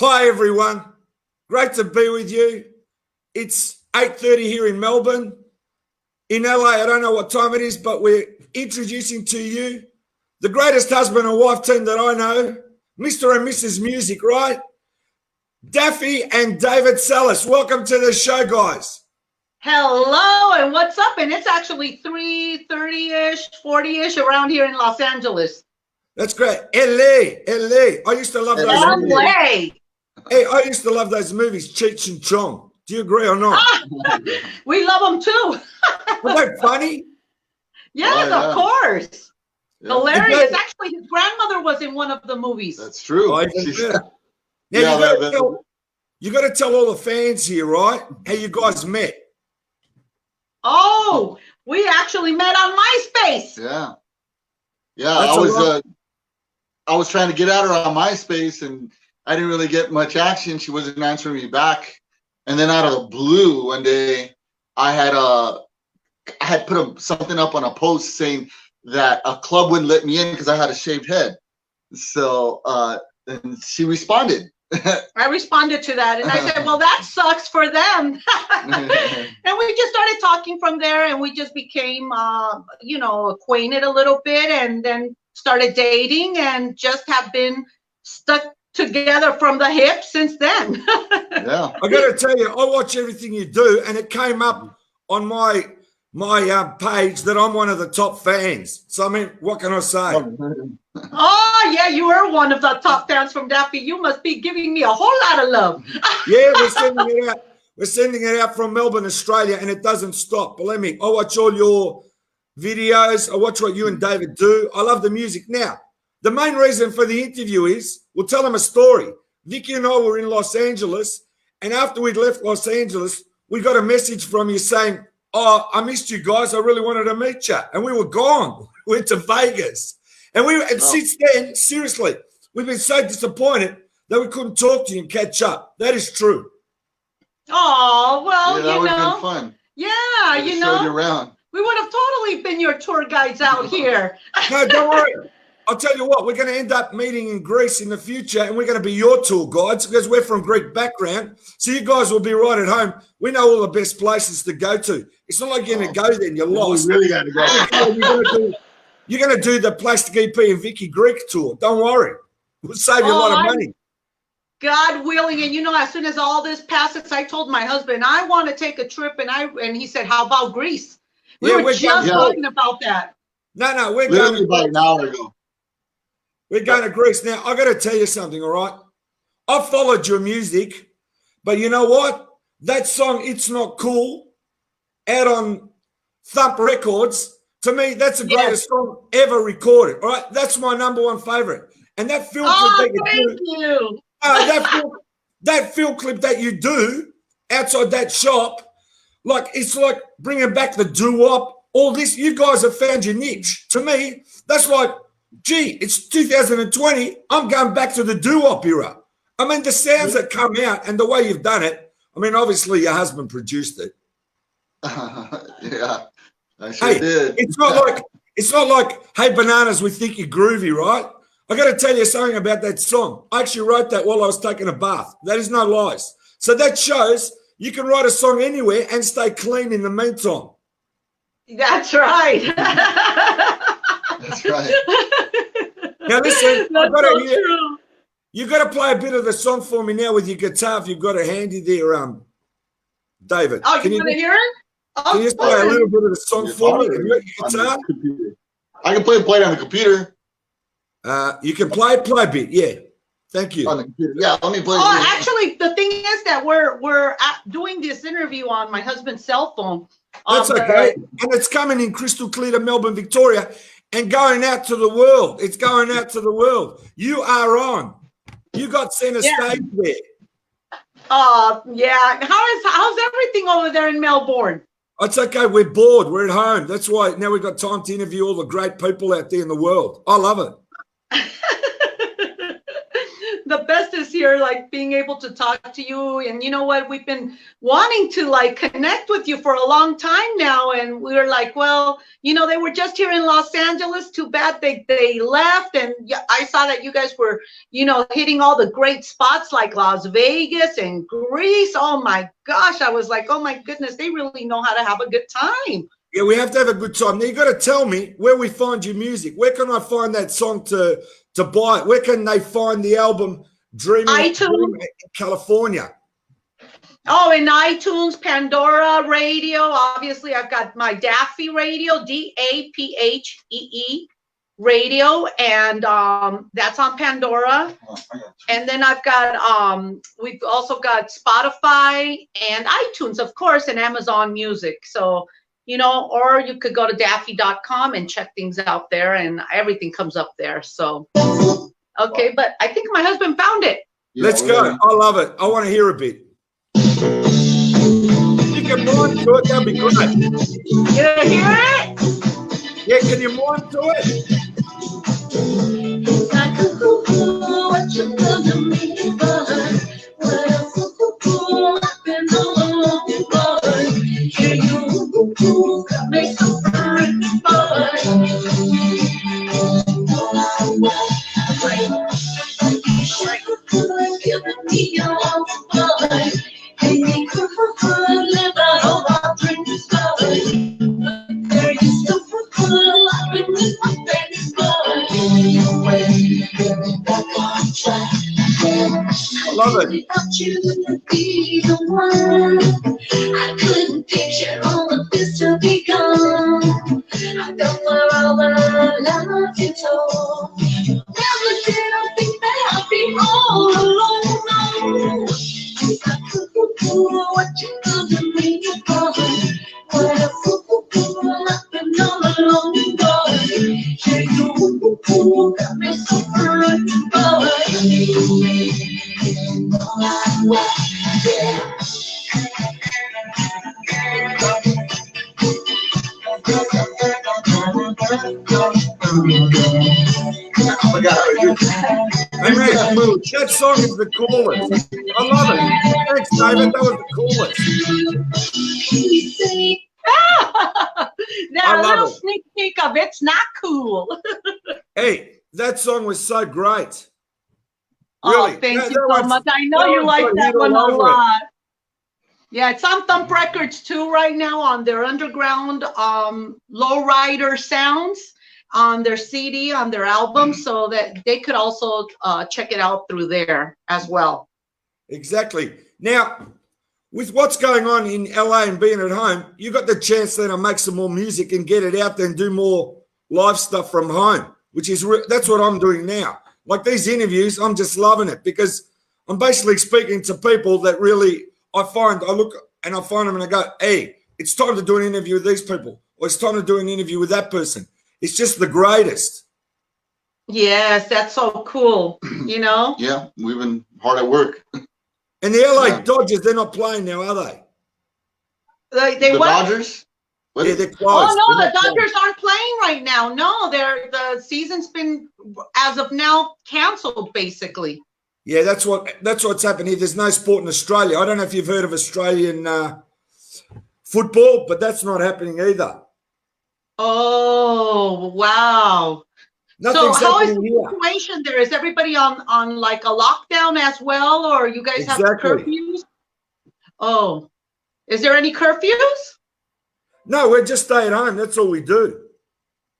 Hi, everyone. Great to be with you. It's 8:30 here in Melbourne. In LA, I don't know what time it is, but we're introducing to you the greatest husband and wife team that I know, Mr. and Mrs. Music, right? Daphee and David Salas. Welcome to the show, guys. Hello, and what's up? And it's actually 3:30-ish, 40-ish around here in Los Angeles. That's great. LA. I used to love those movies. LA. Hey, I used to love those movies, Cheech and Chong. Do you agree or not? We love them too. Were they funny? Yes, of course. Yeah. Hilarious. Actually, his grandmother was in one of the movies. That's true. Now, you got to tell all the fans here, right, how you guys met. Oh, we actually met on MySpace. Yeah. I was trying to get at her on MySpace, and I didn't really get much action. She wasn't answering me back. And then out of the blue, one day, I had put something up on a post saying that a club wouldn't let me in because I had a shaved head. So and she responded. I responded to that, and I said, well, that sucks for them. And we just started talking from there, and we just became, acquainted a little bit, and then started dating, and just have been stuck together from the hip since then. Yeah. I got to tell you, I watch everything you do, and it came up on my page that I'm one of the top fans. So, I mean, what can I say? Oh, yeah, you are one of the top fans from Daphee. You must be giving me a whole lot of love. Yeah, we're sending it out. We're sending it out from Melbourne, Australia, and it doesn't stop. Believe me, I watch all your videos. I watch what you and David do. I love the music. Now, the main reason for the interview is, we'll tell them a story. Vicky and I were in Los Angeles, and after we'd left Los Angeles, we got a message from you saying, oh, I missed you guys. I really wanted to meet you. And we were gone. We went to Vegas. And since then, seriously, we've been so disappointed that we couldn't talk to you and catch up. That is true. Oh, well, that would have been fun. Yeah, Showed you around. We would have totally been your tour guides out here. No, don't worry. I'll tell you what, we're going to end up meeting in Greece in the future, and we're going to be your tour guides because we're from Greek background. So you guys will be right at home. We know all the best places to go to. It's not like you're going to go there and you're lost. We really got to go. You're going to do the PlasticEp and Vicky Greek tour. Don't worry. We'll save you a lot of money. God willing. And, as soon as all this passes, I told my husband, I want to take a trip. And he said, how about Greece? We were just talking about that. No, we're literally about an hour ago. We're going to Greece. Now, I got to tell you something, all right? I followed your music, but you know what? That song, It's Not Cool, out on Thump Records, to me, that's the greatest song ever recorded, all right? That's my number one favorite. And that film clip that film clip that you do outside that shop, it's like bringing back the doo-wop, all this. You guys have found your niche. To me, that's like, gee, it's 2020. I'm going back to the doo-wop era. I mean, the sounds that come out and the way you've done it. I mean, obviously your husband produced it. Yeah, I sure did. It's not like Hey Bananas, we think you're groovy, right? I got to tell you something about that song. I actually wrote that while I was taking a bath. That is no lies. So that shows you can write a song anywhere and stay clean in the meantime. That's right. That's right. Now listen, True. You got to play a bit of the song for me now with your guitar if you've got it handy there, David. Oh, you want to hear it? Can you just play a little bit of the song for me? Have you got your guitar? I can play it on the computer. You can play a bit, yeah. Thank you. On the computer. Yeah, let me play. Oh, actually, the thing is that we're doing this interview on my husband's cell phone. That's okay. And it's coming in crystal clear to Melbourne, Victoria, and going out to the world. It's going out to the world. You are on. You got center stage there. Yeah. How's everything over there in Melbourne? It's okay. We're bored. We're at home. That's why now we've got time to interview all the great people out there in the world. I love it. the best is here, like being able to talk to you. And you know what? We've been wanting to like connect with you for a long time now. And we were like, well, you know, they were just here in Los Angeles. Too bad they left. And I saw that you guys were, you know, hitting all the great spots like Las Vegas and Greece. Oh my gosh. I was like, oh my goodness, they really know how to have a good time. Yeah, we have to have a good time. Now you got to tell me where we find your music. Where can I find that song to buy it? Where can they find the album Dreaming iTunes. in California? Oh, in iTunes, Pandora Radio. Obviously, I've got my Daphee Radio, DAPHEE Radio, and that's on Pandora. And then I've got we've also got Spotify and iTunes, of course, and Amazon Music. So, you know, or you could go to Daphee.com and check things out there, and everything comes up there. So, okay, but I think my husband found it. Let's go. I love it. I want to hear a bit. You can mime to it. That'd be great. You hear it? Yeah, can you mime to it? It's like what you gonna mean, but I've been all along, but here you make some friends, but giving me your love, but hey, you could live out all our dreams, but there you still I've been with my friends, but I love it. without you to be the one, I couldn't picture all of this to be gone. I felt for all the love you told. Never did I think that I'd be all alone. No. What you gonna make it for? What a fool, I've been all alone, boy. Yeah, you got me so hurt, boy. Hey, man, that song is the coolest. I love it. Thanks, David. That was the coolest. Now, a little sneak peek of it's not cool. Hey, that song was so great. Oh, Really. thank you so much. I know you like that one a lot. Yeah, it's on Thump Records too right now on their underground lowrider sounds on their CD, on their album, so that they could also check it out through there as well. Exactly. Now, with what's going on in LA and being at home, you got the chance then to make some more music and get it out there and do more live stuff from home, which is that's what I'm doing now. Like these interviews, I'm just loving it because I'm basically speaking to people that really I look and I find them and I go, hey, it's time to do an interview with these people, or it's time to do an interview with that person. It's just the greatest. Yes, that's so cool, you know? Yeah, we've been hard at work. And the LA Dodgers, they're not playing now, are they? They the what? Dodgers? What? Yeah, they're closed. Oh, no, They're the not Dodgers aren't playing right now. No, the season's been, as of now, canceled, basically. Yeah, that's what's happened here. There's no sport in Australia. I don't know if you've heard of Australian football, but that's not happening either. Oh, wow. Nothing's so how is the happening here. situation there? Is everybody on like a lockdown as well, or you guys have curfews? Oh, is there any curfews? No, we're just stay at home. That's all we do.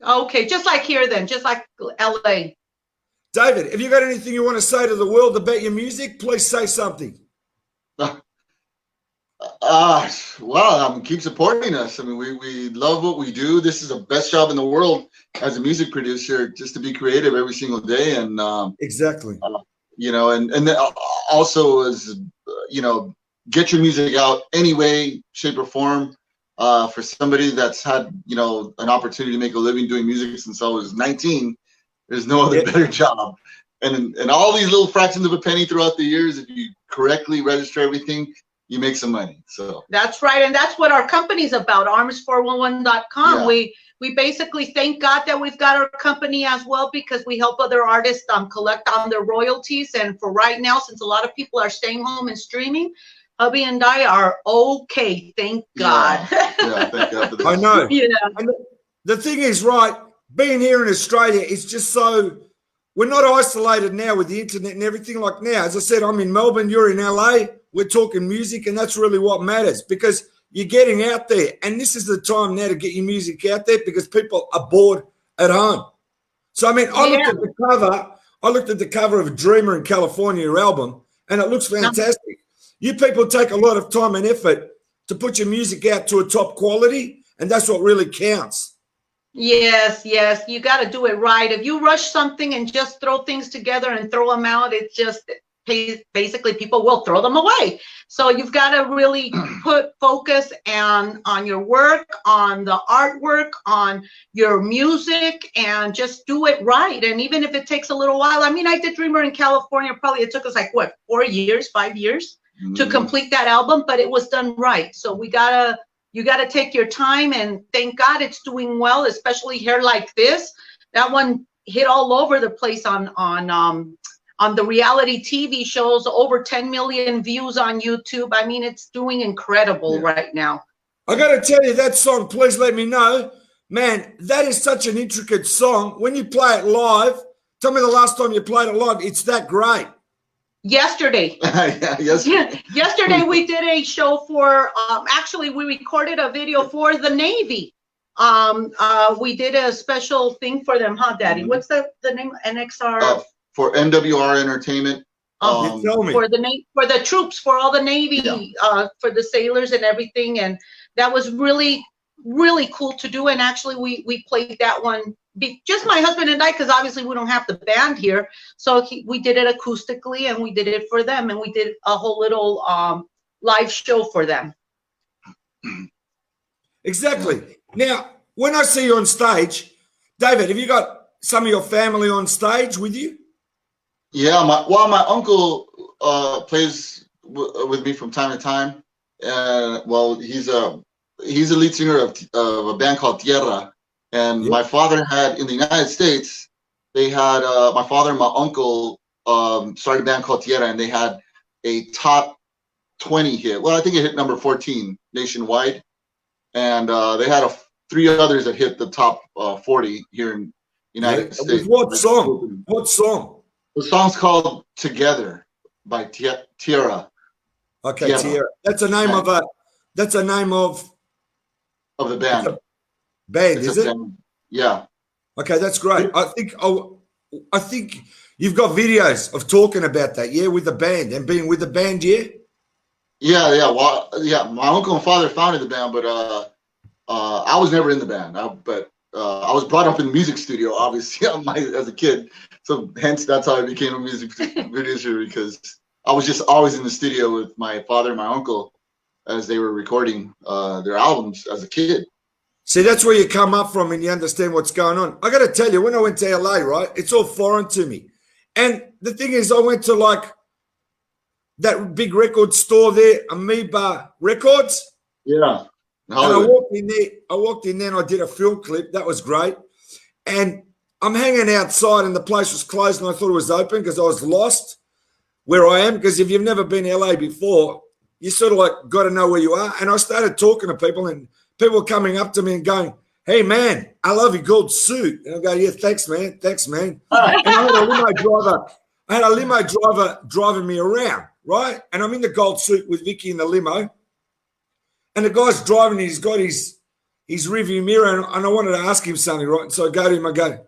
Okay, just like here then, just like LA. David, have you got anything you want to say to the world about your music? Please say something. Well, keep supporting us. I mean, we love what we do. This is the best job in the world as a music producer, just to be creative every single day. And exactly, you know, and then also as you know, get your music out any way, shape, or form. For somebody that's had, you know, an opportunity to make a living doing music since I was 19, there's no other better job. And all these little fractions of a penny throughout the years, if you correctly register everything, you make some money. So that's right, and that's what our company's about, arms411.com. Yeah. We We basically thank God that we've got our company as well, because we help other artists collect on their royalties. And for right now, since a lot of people are staying home and streaming, hubby and I are okay. Thank God. Yeah, thank God for this. I know. Yeah. And the thing is, right, being here in Australia, it's just so, we're not isolated now with the internet and everything like now. As I said, I'm in Melbourne, you're in LA, we're talking music, and that's really what matters, because you're getting out there. And this is the time now to get your music out there, because people are bored at home. So, I mean, I looked at the cover of Dreamer in California, your album, and it looks fantastic. You people take a lot of time and effort to put your music out to a top quality, and that's what really counts. Yes, yes, you got to do it right. If you rush something and just throw things together and throw them out, it just basically people will throw them away. So you've got to really put focus on your work, on the artwork, on your music, and just do it right. And even if it takes a little while, I mean, I did Dreamer in California. Probably it took us like what, 4 years, 5 years to complete that album, but it was done right. So you gotta take your time, and thank God it's doing well, especially here like this. That one hit all over the place on the reality TV shows, over 10 million views on YouTube. I mean, it's doing incredible right now. I got to tell you, that song, Please Let Me Know, man, that is such an intricate song. When you play it live, tell me the last time you played it live, it's that great. Yesterday. Yesterday we did a show for, actually we recorded a video for the Navy. We did a special thing for them, huh, Daddy? What's the name? NXR? For NWR Entertainment. For the troops, for all the Navy, for the sailors and everything. And that was really, really cool to do. And actually we played that one, just my husband and I, because obviously we don't have the band here. So we did it acoustically, and we did it for them, and we did a whole little live show for them. Exactly. Now, when I see you on stage, David, have you got some of your family on stage with you? Yeah, my uncle plays with me from time to time. Well, he's a lead singer of a band called Tierra. And my father had, in the United States, they had, my father and my uncle started a band called Tierra, and they had a top 20 hit. Well, I think it hit number 14 nationwide. And they had 3 others that hit the top 40 here in the United States. What song? What song? The song's called Together by Tierra. Okay, Tierra. That's a name of the band. Band, is it? Yeah. Okay, that's great. I think you've got videos of talking about that, with the band and being with the band, Yeah. Well, my uncle and father founded the band, but I was never in the band. I was brought up in the music studio, obviously, as a kid. So hence that's how I became a music producer, because I was just always in the studio with my father and my uncle as they were recording their albums as a kid. See, that's where you come up from and you understand what's going on. I got to tell you, when I went to LA, right, it's all foreign to me. And the thing is, I went to like that big record store there, Amoeba Records. Yeah. And I walked in there and I did a film clip. That was great. And I'm hanging outside and the place was closed and I thought it was open because I was lost where I am. Because if you've never been to LA before, you sort of like got to know where you are. And I started talking to people, and people were coming up to me and going, "Hey, man, I love your gold suit." And I go, "Yeah, thanks, man. Thanks, man." And I had a limo driver driving me around, right? And I'm in the gold suit with Vicky in the limo. And the guy's driving, he's got his rearview mirror, and I wanted to ask him something, right? And so I go to him, I go,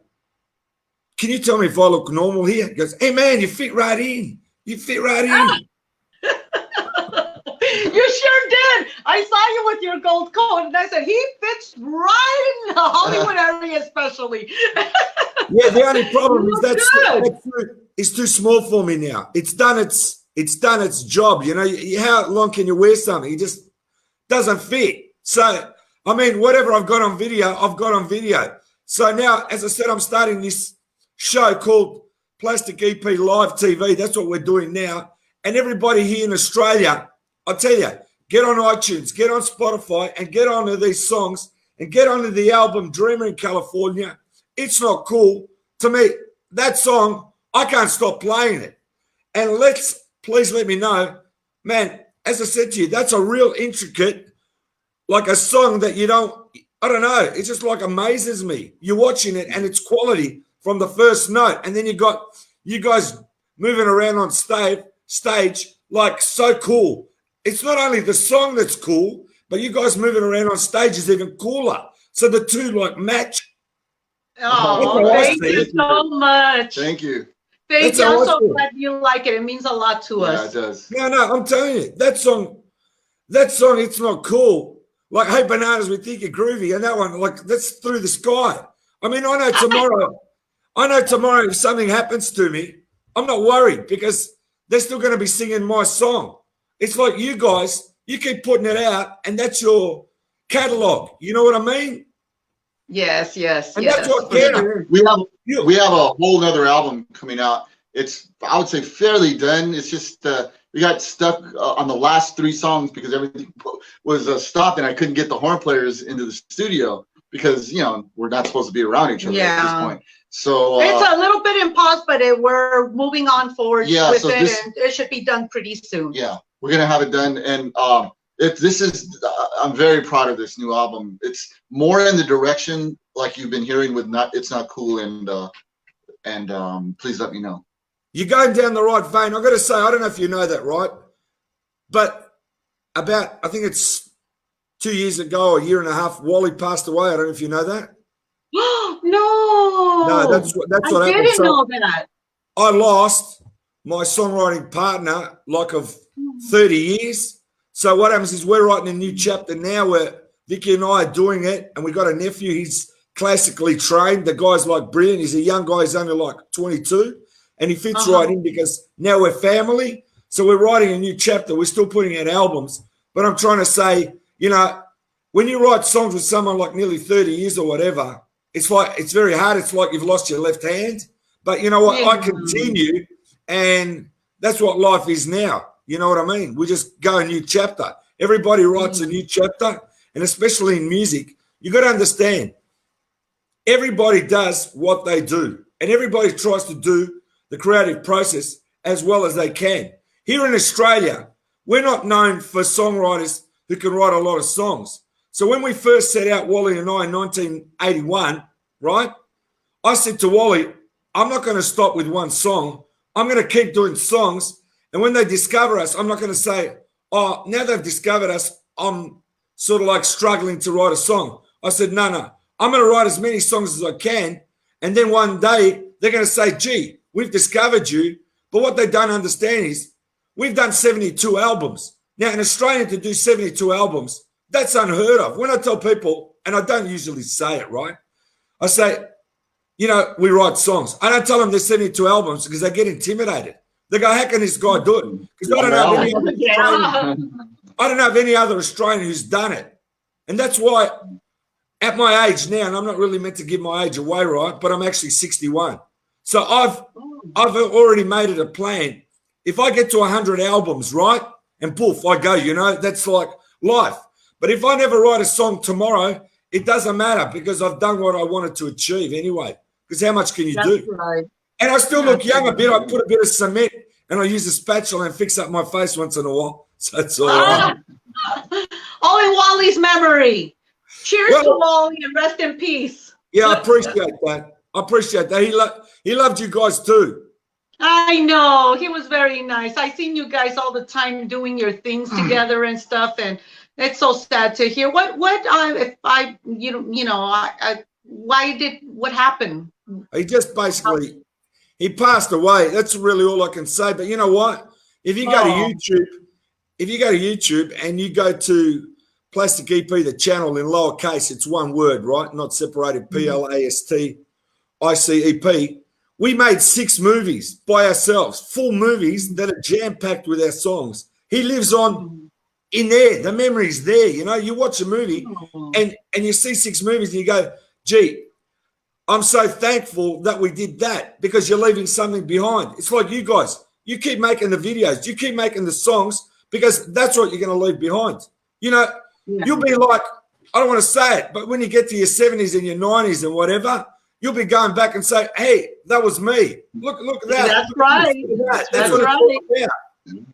"Can you tell me if I look normal here?" He goes, "Hey, man, you fit right in. You fit right in." You sure did. I saw you with your gold coat, and I said, he fits right in the Hollywood area, especially. Yeah, the only problem is that suit is too small for me now. It's done its job. You know, how long can you wear something? It just doesn't fit. So, I mean, whatever I've got on video, I've got on video. So now, as I said, I'm starting this show called PlasticEp Live TV. That's what we're doing now. And everybody here in Australia, I'll tell you, get on iTunes, get on Spotify, and get onto these songs and get onto the album Dreamer in California. It's not cool. To me, that song, I can't stop playing it. And please let me know, man, as I said to you, that's a real intricate, like a song that you don't, I don't know, it just like amazes me. You're watching it and it's quality from the first note. And then you got you guys moving around on stage, like so cool. It's not only the song that's cool, but you guys moving around on stage is even cooler. So the two like match. Oh, thank you so much. Thank you. Thank you. I'm so glad you like it. It means a lot to us. Yeah, it does. No, I'm telling you, that song, it's not cool. Like, hey, bananas, we think you're groovy. And that one, like, that's through the sky. I mean, I know tomorrow if something happens to me, I'm not worried because they're still going to be singing my song. It's like you guys, you keep putting it out and that's your catalog. You know what I mean? Yes. And that's what we have a whole nother album coming out. It's, I would say, fairly done. It's just we got stuck on the last 3 songs because everything was stopped and I couldn't get the horn players into the studio because, you know, we're not supposed to be around each other at this point. So it's a little bit in pause, but we're moving on forward with it, and it should be done pretty soon. Yeah, we're gonna have it done, and I'm very proud of this new album. It's more in the direction like you've been hearing with It's Not Cool and Please Let Me Know. You're going down the right vein. I've got to say, I don't know if you know that, right? But about, I think it's 2 years ago, a year and a half, Wally passed away. I don't know if you know that. No, that's what happened. I didn't know that. I lost my songwriting partner like of 30 years. So what happens is we're writing a new chapter now where Vicky and I are doing it, and we got a nephew. He's classically trained. The guy's like brilliant. He's a young guy. He's only like 22, and he fits right in because now we're family. So we're writing a new chapter. We're still putting out albums, but I'm trying to say, you know, when you write songs with someone like nearly 30 years or whatever, it's like, it's very hard. It's like you've lost your left hand. But you know what? I continue, and that's what life is now. You know what I mean? We just go a new chapter. Everybody writes a new chapter, and especially in music, you got to understand, everybody does what they do, and everybody tries to do the creative process as well as they can. Here in Australia, we're not known for songwriters who can write a lot of songs. So when we first set out, Wally and I, in 1981, right, I said to Wally, I'm not going to stop with one song. I'm going to keep doing songs. And when they discover us, I'm not going to say, oh, now they've discovered us, I'm sort of like struggling to write a song. I said, no, I'm going to write as many songs as I can. And then one day they're going to say, gee, we've discovered you. But what they don't understand is we've done 72 albums. Now, in Australia, to do 72 albums, that's unheard of. When I tell people, and I don't usually say it, right? I say, you know, we write songs. I don't tell them there's 72 albums because they get intimidated. They go, how can this guy do it? Because I don't know of any other Australian who's done it. And that's why at my age now, and I'm not really meant to give my age away, right? But I'm actually 61. So I've already made it a plan. If I get to 100 albums, right? And poof, I go, you know, that's like life. But if I never write a song tomorrow, it doesn't matter because I've done what I wanted to achieve anyway. Because how much can you do? Right. And I still look young a bit. I put a bit of cement and I use a spatula and fix up my face once in a while. So it's all right. All in Wally's memory. Cheers to Wally and rest in peace. Yeah, I appreciate that. He loved you guys too. I know. He was very nice. I seen you guys all the time doing your things together and stuff, and it's so sad to hear. What happened? He just basically, he passed away. That's really all I can say. But you know what? If you go to YouTube, and you go to PlasticEp, the channel in lowercase, it's one word, right? Not separated, PLASTICEP. We made 6 movies by ourselves, full movies that are jam-packed with our songs. He lives on in there. The memory's there. You know, you watch a movie and you see 6 movies and you go, gee, I'm so thankful that we did that because you're leaving something behind. It's like you guys, you keep making the videos, you keep making the songs because that's what you're going to leave behind. You know, you'll be like, I don't want to say it, but when you get to your 70s and your 90s and whatever, you'll be going back and say, hey, that was me. Look at that. That's right. That's what right. it's all about.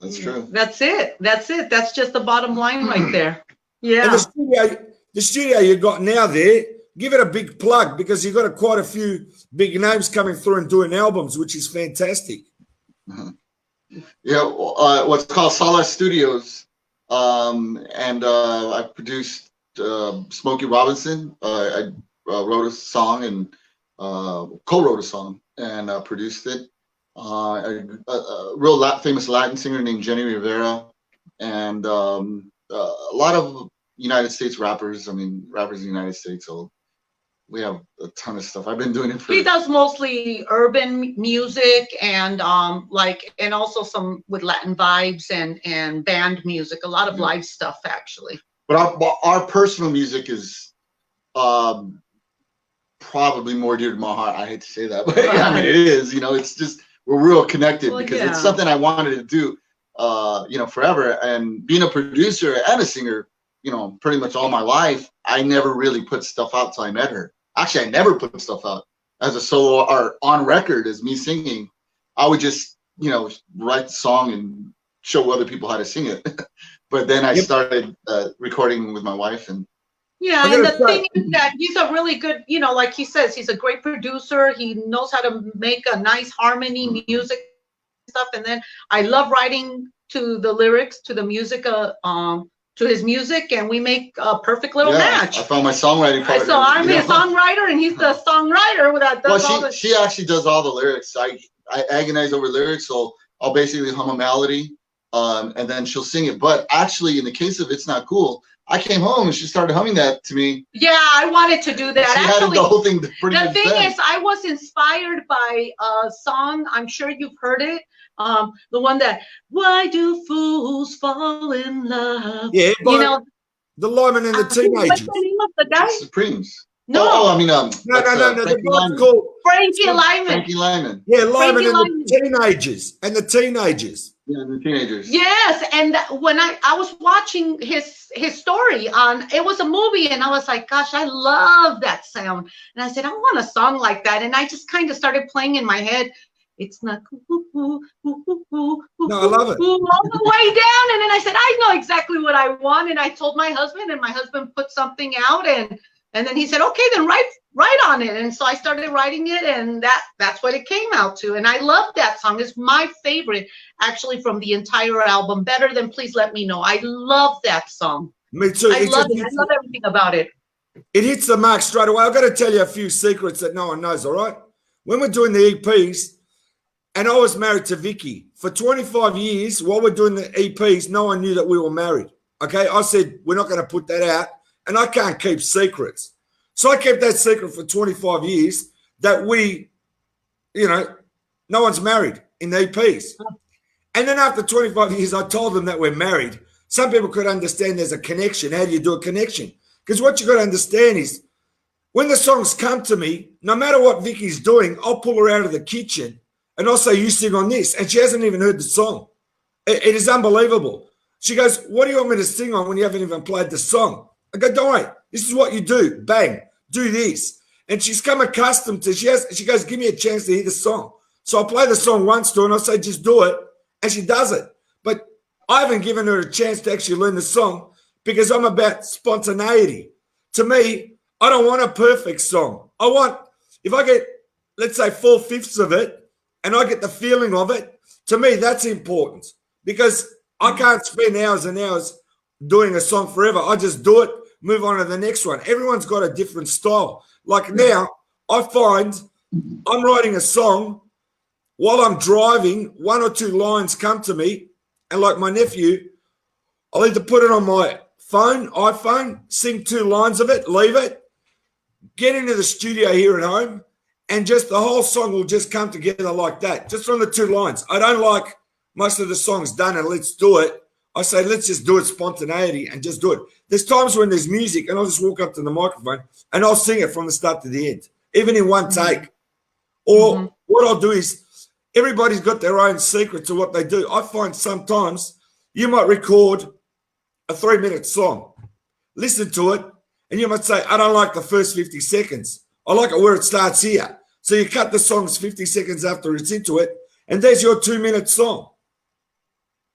That's true. That's it. That's just the bottom line right there. Yeah. And the studio you got now there, give it a big plug because you've got quite a few big names coming through and doing albums, which is fantastic. Yeah, what's called Solace Studios, and I produced Smokey Robinson. I wrote a song and co-wrote a song and produced it. A real famous Latin singer named Jenny Rivera, and a lot of United States rappers. I mean, rappers in the United States. So we have a ton of stuff. I've been doing it for. He does mostly urban music and and also some with Latin vibes and band music. A lot of live stuff actually. But our personal music is probably more dear to my heart. I hate to say that, but I mean it is. You know, it's just we're real connected because it's something I wanted to do, forever. And being a producer and a singer, pretty much all my life, I never really put stuff out till I met her. Actually, I never put stuff out as a solo or on record as me singing. I would just, write the song and show other people how to sing it. But then I started recording with my wife and. Yeah, and the thing is that he's a really good, like he says, he's a great producer. He knows how to make a nice harmony, music stuff. And then I love writing to the lyrics, to the music, to his music, and we make a perfect little match. I found my songwriting partner. So I'm his songwriter, and he's the songwriter that does all the. She actually does all the lyrics. I agonize over lyrics, so I'll basically hum a melody, and then she'll sing it. But actually, in the case of It's Not Cool, I came home and she started humming that to me. Yeah, I wanted to do that. She Actually, had the whole thing pretty the much thing done. is, I was inspired by a song. I'm sure you've heard it. The one that "Why Do Fools Fall in Love?" Yeah, the Lyman and the Teenagers. What's the name of the guy? Supremes. No. Oh, I mean, No. The one's called Frankie Lyman. Frankie Lyman. Yeah, Lyman Frankie and the Teenagers. And the Teenagers. Yeah, the Teenagers. Yes, and when I was watching his story on, it was a movie, and I was like, gosh, I love that sound. And I said, I want a song like that. And I just kind of started playing in my head. It's not cool, No, I love it. all the way down. And then I said, I know exactly what I want. And I told my husband, and my husband put something out, and then he said, okay, then write on it. And so I started writing it, and that's what it came out to. And I love that song. It's my favorite, actually, from the entire album, better than Please Let Me Know. I love that song. Me too. I love it. I love everything about it. It hits the mark straight away. I've got to tell you a few secrets that no one knows, all right? When we're doing the EPs, and I was married to Vicky, for 25 years, while we're doing the EPs, no one knew that we were married, okay? I said, we're not going to put that out, and I can't keep secrets. So I kept that secret for 25 years that we, no one's married in the EPs. And then after 25 years, I told them that we're married. Some people could understand there's a connection. How do you do a connection? Because what you got to understand is when the songs come to me, no matter what Vicky's doing, I'll pull her out of the kitchen and I'll say, you sing on this. And she hasn't even heard the song. It is unbelievable. She goes, what do you want me to sing on when you haven't even played the song? I go, don't worry. This is what you do. Bang. Do this. And she's come accustomed to, she goes, give me a chance to hear the song. So I'll play the song once to her and I'll say, just do it. And she does it. But I haven't given her a chance to actually learn the song because I'm about spontaneity. To me, I don't want a perfect song. I want, if I get, let's say 4/5 of it and I get the feeling of it, to me, that's important because I can't spend hours and hours doing a song forever. I just do it, move on to the next one. Everyone's got a different style. Like now, I find I'm writing a song while I'm driving, 1 or 2 lines come to me, and like my nephew, I'll either put it on my iPhone, sing 2 lines of it, leave it, get into the studio here at home, and just the whole song will just come together like that, just from the 2 lines. I don't like most of the songs done and let's do it. I say, let's just do it spontaneity and just do it. There's times when there's music and I'll just walk up to the microphone and I'll sing it from the start to the end, even in one take. Or what I'll do is everybody's got their own secret to what they do. I find sometimes you might record a 3-minute song. listen to it, and you might say, I don't like the first 50 seconds. I like it where it starts here. So you cut the songs 50 seconds after it's into it, and there's your 2-minute song.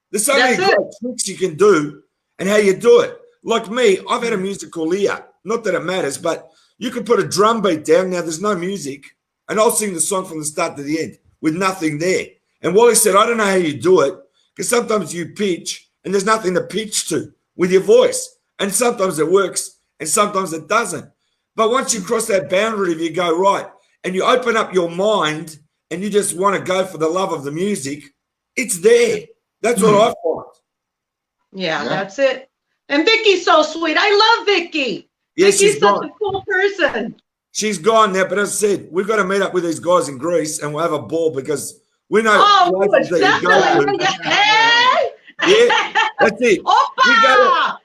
There's so many great tricks you can do and how you do it. Like me, I've had a musical ear. Not that it matters, but you can put a drum beat down. Now, there's no music, and I'll sing the song from the start to the end with nothing there. And Wally said, I don't know how you do it, because sometimes you pitch, and there's nothing to pitch to with your voice. And sometimes it works, and sometimes it doesn't. But once you cross that boundary, if you go right, and you open up your mind, and you just want to go for the love of the music, it's there. That's what I find. Yeah, that's it. And Vicky's so sweet. I love Vicky. Yeah, Vicky's such a cool person. She's gone now, but as I said, we've got to meet up with these guys in Greece, and we'll have a ball, because we know places that you go to. Hey! Yeah, that's it. Opa!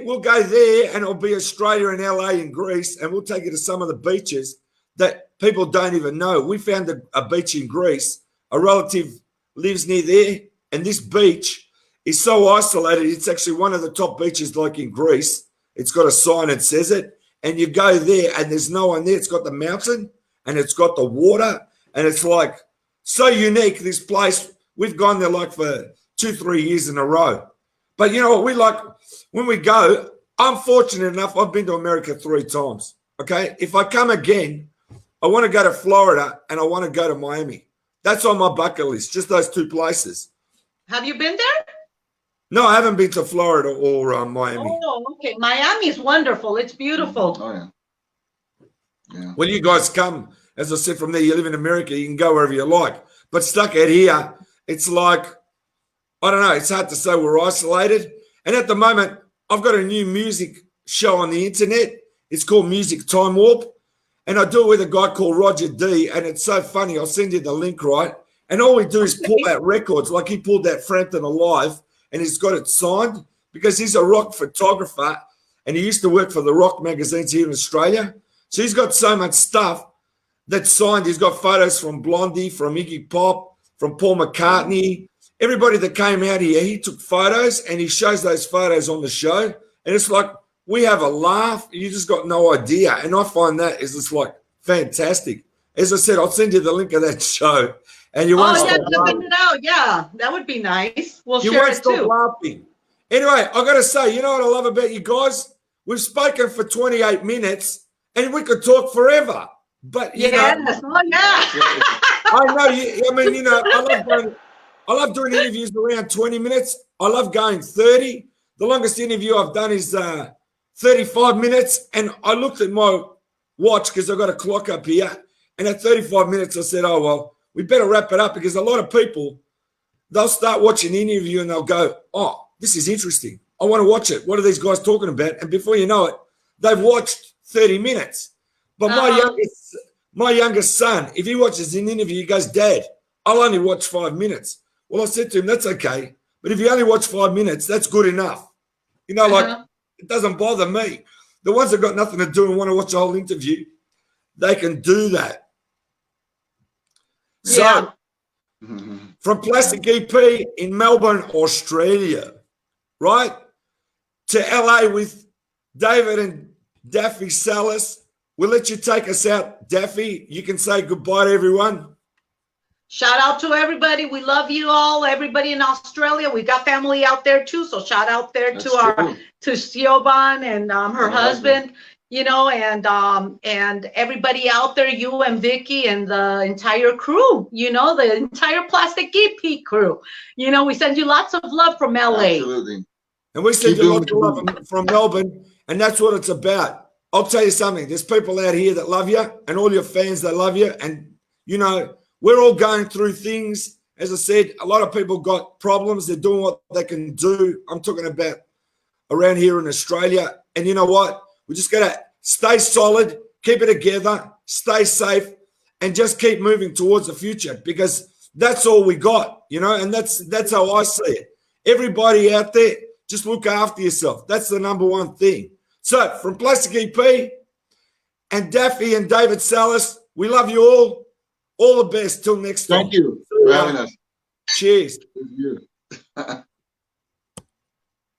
We'll go there, and it'll be Australia and LA and Greece, and we'll take you to some of the beaches that people don't even know. We found a beach in Greece. A relative lives near there, and this beach is so isolated. It's actually one of the top beaches, like in Greece. It's got a sign that says it, and you go there, and there's no one there. It's got the mountain, and it's got the water, and it's like so unique, this place. We've gone there like for 2-3 years in a row. But you know what we like when we go? I'm fortunate enough, I've been to America 3 times. Okay, if I come again, I want to go to Florida and I want to go to Miami. That's on my bucket list, just those 2 places. Have you been there? No, I haven't been to Florida or Miami. Oh, okay. Miami is wonderful. It's beautiful. Oh, yeah. When you guys come, as I said, from there, you live in America, you can go wherever you like. But stuck out here, it's like, I don't know, it's hard to say we're isolated. And at the moment, I've got a new music show on the internet. It's called Music Time Warp. And I do it with a guy called Roger D. And it's so funny. I'll send you the link, right? And all we do is pull out records. Like he pulled that Frampton Alive, and he's got it signed because he's a rock photographer. And he used to work for the rock magazines here in Australia. So he's got so much stuff that's signed. He's got photos from Blondie, from Iggy Pop, from Paul McCartney. Everybody that came out here, he took photos, and he shows those photos on the show. And it's like, we have a laugh. You just got no idea. And I find that is just like fantastic. As I said, I'll send you the link of that show. And you won't stop laughing. It out. Yeah, that would be nice. We'll you share won't it stop too. laughing. Anyway, I got to say, you know what I love about you guys? We've spoken for 28 minutes, and we could talk forever. But you know, I know you. I mean, you know, I love doing interviews around 20 minutes. I love going 30. The longest interview I've done is 35 minutes. And I looked at my watch because I've got a clock up here. And at 35 minutes, I said, oh, well, we better wrap it up, because a lot of people, they'll start watching the interview and they'll go, oh, this is interesting. I want to watch it. What are these guys talking about? And before you know it, they've watched 30 minutes. But my youngest son, if he watches an interview, he goes, Dad, I'll only watch 5 minutes. Well, I said to him, that's okay. But if you only watch 5 minutes, that's good enough. You know, like, it doesn't bother me. The ones that got nothing to do and want to watch the whole interview, they can do that. So, from PlasticEp in Melbourne, Australia, right, to LA with David and Daphee Salas. We'll let you take us out, Daphee. You can say goodbye to everyone. Shout out to everybody. We love you all. Everybody in Australia. We got family out there too. So shout out there to Siobhan and her husband, you know, and everybody out there, you and Vicky and the entire crew, you know, the entire PlasticEp crew. You know, we send you lots of love from LA. Absolutely. And we send you lots of love from Melbourne, and that's what it's about. I'll tell you something. There's people out here that love you, and all your fans that love you. And, you know, we're all going through things. As I said, a lot of people got problems. They're doing what they can do. I'm talking about around here in Australia. And you know what? We just got to stay solid, keep it together, stay safe, and just keep moving towards the future, because that's all we got, you know, and that's how I see it. Everybody out there, just look after yourself. That's the number one thing. So from PlasticEp and Daphee and David Salas, we love you all. All the best. Till next time. Thank you for having us. Cheers. Thank you.